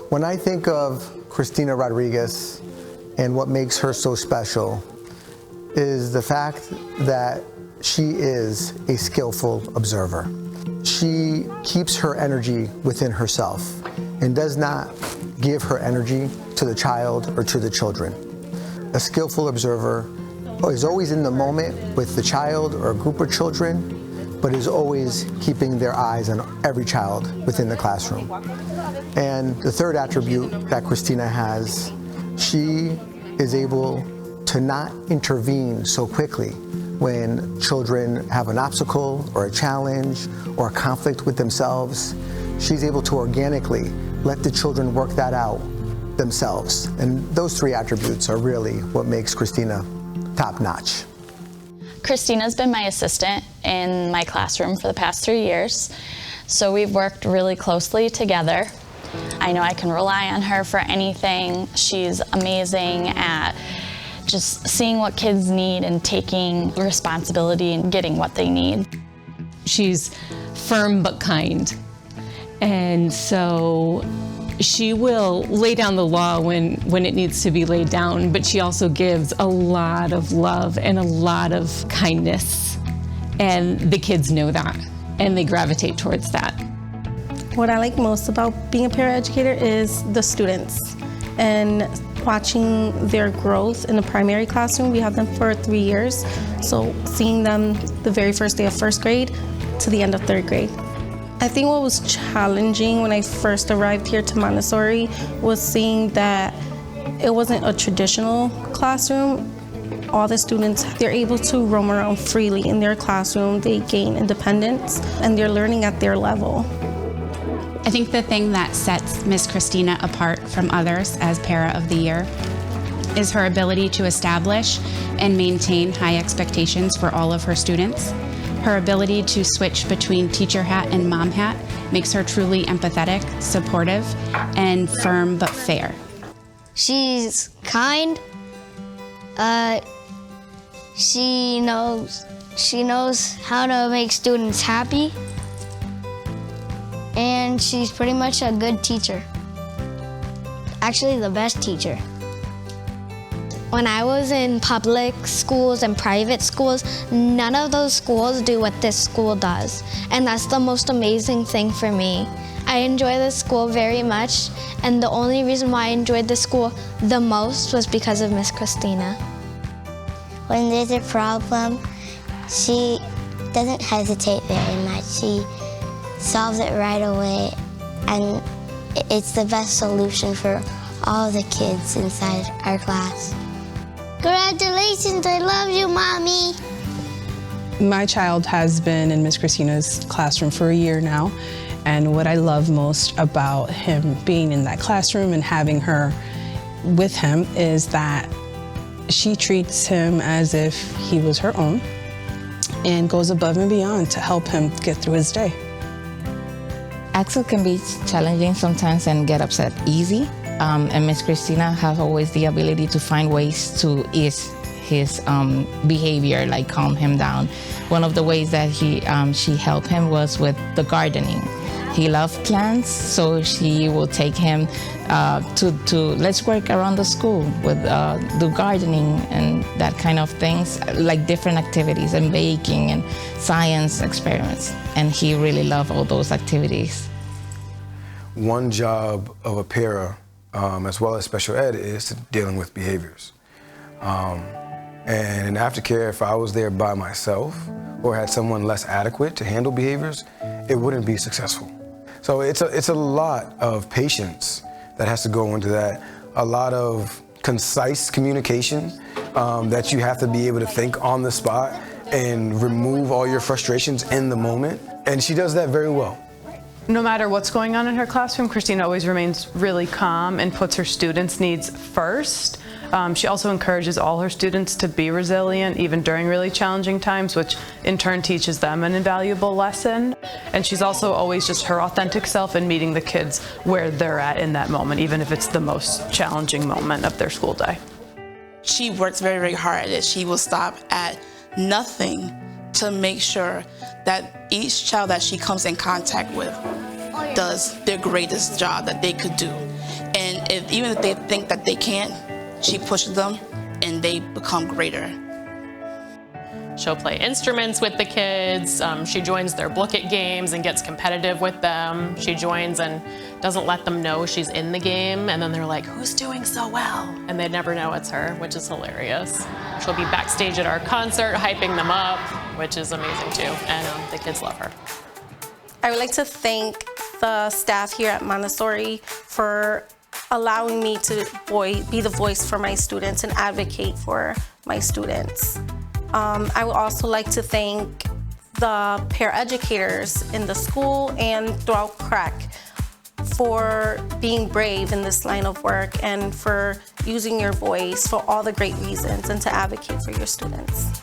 When I think of Christina Rodriguez and what makes her so special is the fact that she is a skillful observer. She keeps her energy within herself and does not give her energy to the child or to the children. A skillful observer is always in the moment with the child or a group of children, but is always keeping their eyes on every child within the classroom. And the third attribute that Christina has, she is able to not intervene so quickly when children have an obstacle or a challenge or a conflict with themselves. She's able to organically let the children work that out themselves. And those three attributes are really what makes Christina top-notch. Christina's been my assistant in my classroom for the past 3 years, so we've worked really closely together. I know I can rely on her for anything. She's amazing at just seeing what kids need and taking responsibility and getting what they need. She's firm but kind, and so she will lay down the law when it needs to be laid down, but she also gives a lot of love and a lot of kindness, and the kids know that, and they gravitate towards that. What I like most about being a paraeducator is the students and watching their growth in the primary classroom. We have them for 3 years, so seeing them the very first day of first grade to the end of third grade. I think what was challenging when I first arrived here to Montessori was seeing that it wasn't a traditional classroom. All the students, they're able to roam around freely in their classroom. They gain independence and they're learning at their level. I think the thing that sets Miss Christina apart from others as Para of the Year is her ability to establish and maintain high expectations for all of her students. Her ability to switch between teacher hat and mom hat makes her truly empathetic, supportive, and firm but fair. She's kind. She knows how to make students happy. And she's pretty much a good teacher. Actually, the best teacher. When I was in public schools and private schools, none of those schools do what this school does. And that's the most amazing thing for me. I enjoy this school very much, and the only reason why I enjoyed this school the most was because of Miss Christina. When there's a problem, she doesn't hesitate very much. She solves it right away, and it's the best solution for all the kids inside our class. Congratulations, I love you, Mommy. My child has been in Miss Christina's classroom for a year now, and what I love most about him being in that classroom and having her with him is that she treats him as if he was her own and goes above and beyond to help him get through his day. Axel can be challenging sometimes and get upset easy, and Miss Christina has always the ability to find ways to ease his behavior, like calm him down. One of the ways that she helped him was with the gardening. He loved plants, so she will take him to let's work around the school with do gardening and that kind of things, like different activities and baking and science experiments. And he really loved all those activities. One job of a para, as well as special ed, is dealing with behaviors. And in aftercare, if I was there by myself or had someone less adequate to handle behaviors, it wouldn't be successful. So it's a lot of patience that has to go into that, a lot of concise communication that you have to be able to think on the spot and remove all your frustrations in the moment, and she does that very well. No matter what's going on in her classroom, Christina always remains really calm and puts her students' needs first. She also encourages all her students to be resilient, even during really challenging times, which in turn teaches them an invaluable lesson. And she's also always just her authentic self and meeting the kids where they're at in that moment, even if it's the most challenging moment of their school day. She works very, very hard, and she will stop at nothing to make sure that each child that she comes in contact with does their greatest job that they could do. And even if they think that they can't, she pushes them and they become greater. She'll play instruments with the kids. She joins their book-it games and gets competitive with them. She joins and doesn't let them know she's in the game, and then they're like, who's doing so well? And they never know it's her, which is hilarious. She'll be backstage at our concert, hyping them up, which is amazing too, and the kids love her. I would like to thank the staff here at Montessori for allowing me to be the voice for my students and advocate for my students. I would also like to thank the paraeducators in the school and throughout CREC for being brave in this line of work and for using your voice for all the great reasons and to advocate for your students.